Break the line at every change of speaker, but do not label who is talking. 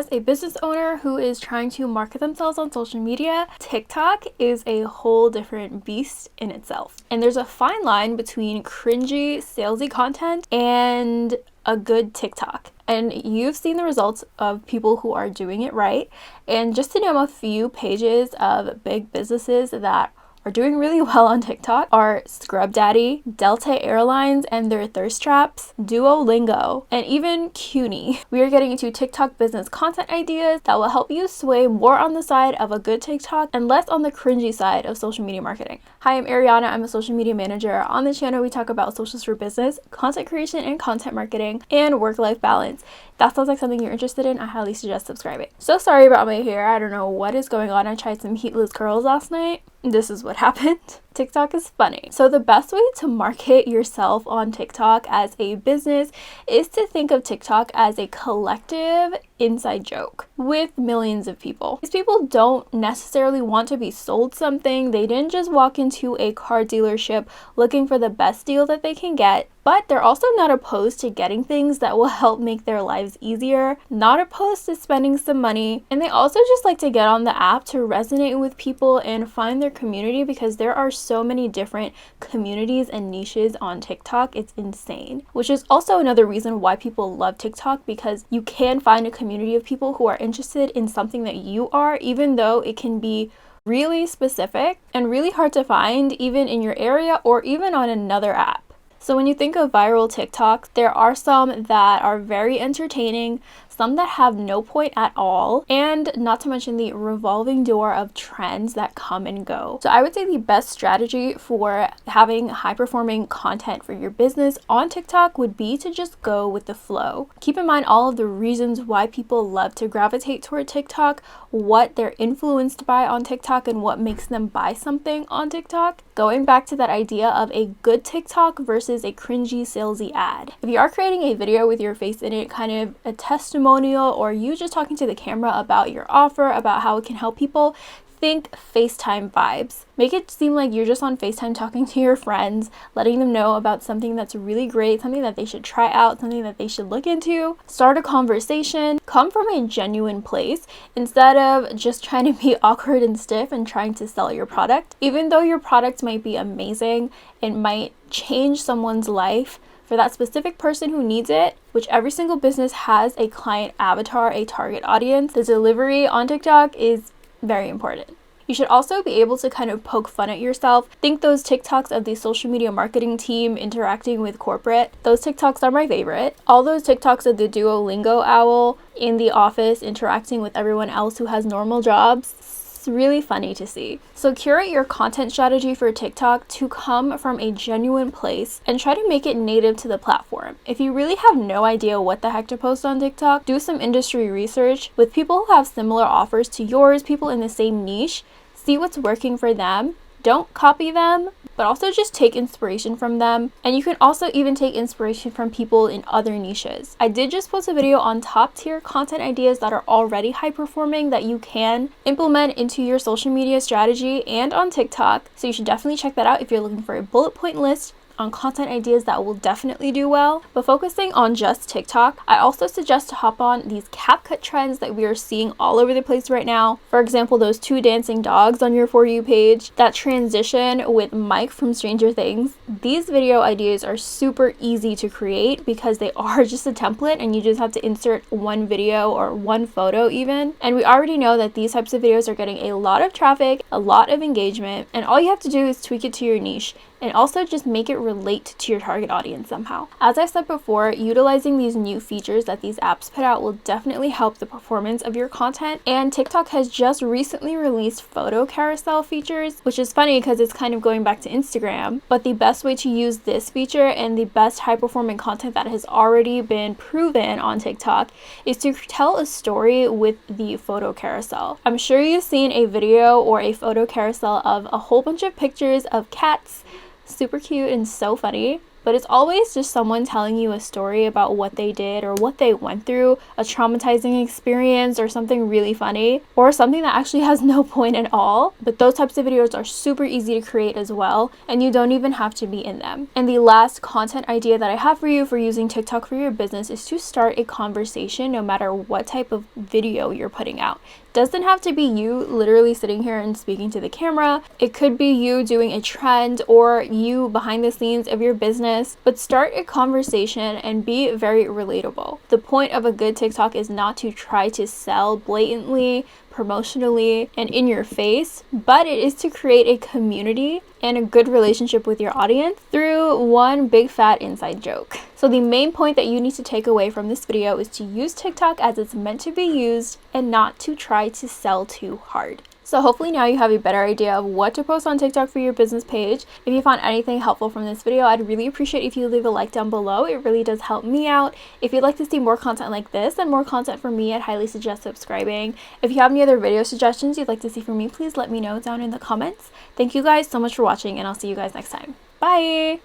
As a business owner who is trying to market themselves on social media, TikTok is a whole different beast in itself. And there's a fine line between cringy, salesy content and a good TikTok. And you've seen the results of people who are doing it right. And just to name a few pages of big businesses that are doing really well on TikTok are Scrub Daddy, Delta Airlines and their thirst traps, Duolingo, and even CUNY. We are getting into TikTok business content ideas that will help you sway more on the side of a good TikTok and less on the cringy side of social media marketing. Hi, I'm Ariana. I'm a social media manager. On the channel, we talk about socials for business, content creation and content marketing, and work-life balance. If that sounds like something you're interested in, I highly suggest subscribing. So sorry about my hair. I don't know what is going on. I tried some heatless curls last night. This is what happened. TikTok is funny. So the best way to market yourself on TikTok as a business is to think of TikTok as a collective inside joke with millions of people. These people don't necessarily want to be sold something. They didn't just walk into a car dealership looking for the best deal that they can get, but they're also not opposed to getting things that will help make their lives easier, not opposed to spending some money, and they also just like to get on the app to resonate with people and find their community because there are so many different communities and niches on TikTok. It's insane, which is also another reason why people love TikTok, because you can find a community of people who are interested in something that you are, even though it can be really specific and really hard to find even in your area or even on another app. So when you think of viral TikToks, there are some that are very entertaining, some that have no point at all, and not to mention the revolving door of trends that come and go. So I would say the best strategy for having high performing content for your business on TikTok would be to just go with the flow. Keep in mind all of the reasons why people love to gravitate toward TikTok, what they're influenced by on TikTok, and what makes them buy something on TikTok. Going back to that idea of a good TikTok versus a cringy, salesy ad. If you are creating a video with your face in it, kind of a testimonial, or you just talking to the camera about your offer, about how it can help people, think FaceTime vibes. Make it seem like you're just on FaceTime talking to your friends, letting them know about something that's really great, something that they should try out, something that they should look into. Start a conversation. Come from a genuine place instead of just trying to be awkward and stiff and trying to sell your product. Even though your product might be amazing, it might change someone's life. For that specific person who needs it, which every single business has a client avatar, a target audience, the delivery on TikTok is very important. You should also be able to kind of poke fun at yourself. Think those TikToks of the social media marketing team interacting with corporate. Those TikToks are my favorite. All those TikToks of the Duolingo owl in the office interacting with everyone else who has normal jobs. It's really funny to see. So curate your content strategy for TikTok to come from a genuine place and try to make it native to the platform. If you really have no idea what the heck to post on TikTok, do some industry research with people who have similar offers to yours, people in the same niche. See what's working for them. Don't copy them, but also just take inspiration from them. And you can also even take inspiration from people in other niches. I did just post a video on top tier content ideas that are already high performing that you can implement into your social media strategy and on TikTok. So you should definitely check that out if you're looking for a bullet point list on content ideas that will definitely do well. But focusing on just TikTok, I also suggest to hop on these CapCut trends that we are seeing all over the place right now. For example, those 2 dancing dogs on your For You page, that transition with Mike from Stranger Things. These video ideas are super easy to create because they are just a template and you just have to insert one video or one photo even. And we already know that these types of videos are getting a lot of traffic, a lot of engagement, and all you have to do is tweak it to your niche and also just make it relate to your target audience somehow. As I said before, utilizing these new features that these apps put out will definitely help the performance of your content. And TikTok has just recently released photo carousel features, which is funny because it's kind of going back to Instagram. But the best way to use this feature and the best high performing content that has already been proven on TikTok is to tell a story with the photo carousel. I'm sure you've seen a video or a photo carousel of a whole bunch of pictures of cats, super cute and so funny. but it's always just someone telling you a story about what they did or what they went through, a traumatizing experience or something really funny, or something that actually has no point at all. But those types of videos are super easy to create as well, and you don't even have to be in them. And the last content idea that I have for you for using TikTok for your business is to start a conversation no matter what type of video you're putting out. Doesn't have to be you literally sitting here and speaking to the camera. It could be you doing a trend or you behind the scenes of your business, but start a conversation and be very relatable. The point of a good TikTok is not to try to sell blatantly, promotionally, and in your face, but it is to create a community and a good relationship with your audience through one big fat inside joke. So the main point that you need to take away from this video is to use TikTok as it's meant to be used and not to try to sell too hard. So hopefully now you have a better idea of what to post on TikTok for your business page. If you found anything helpful from this video, I'd really appreciate if you leave a like down below. It really does help me out. If you'd like to see more content like this and more content from me, I'd highly suggest subscribing. If you have any other video suggestions you'd like to see from me, please let me know down in the comments. Thank you guys so much for watching, and I'll see you guys next time. Bye!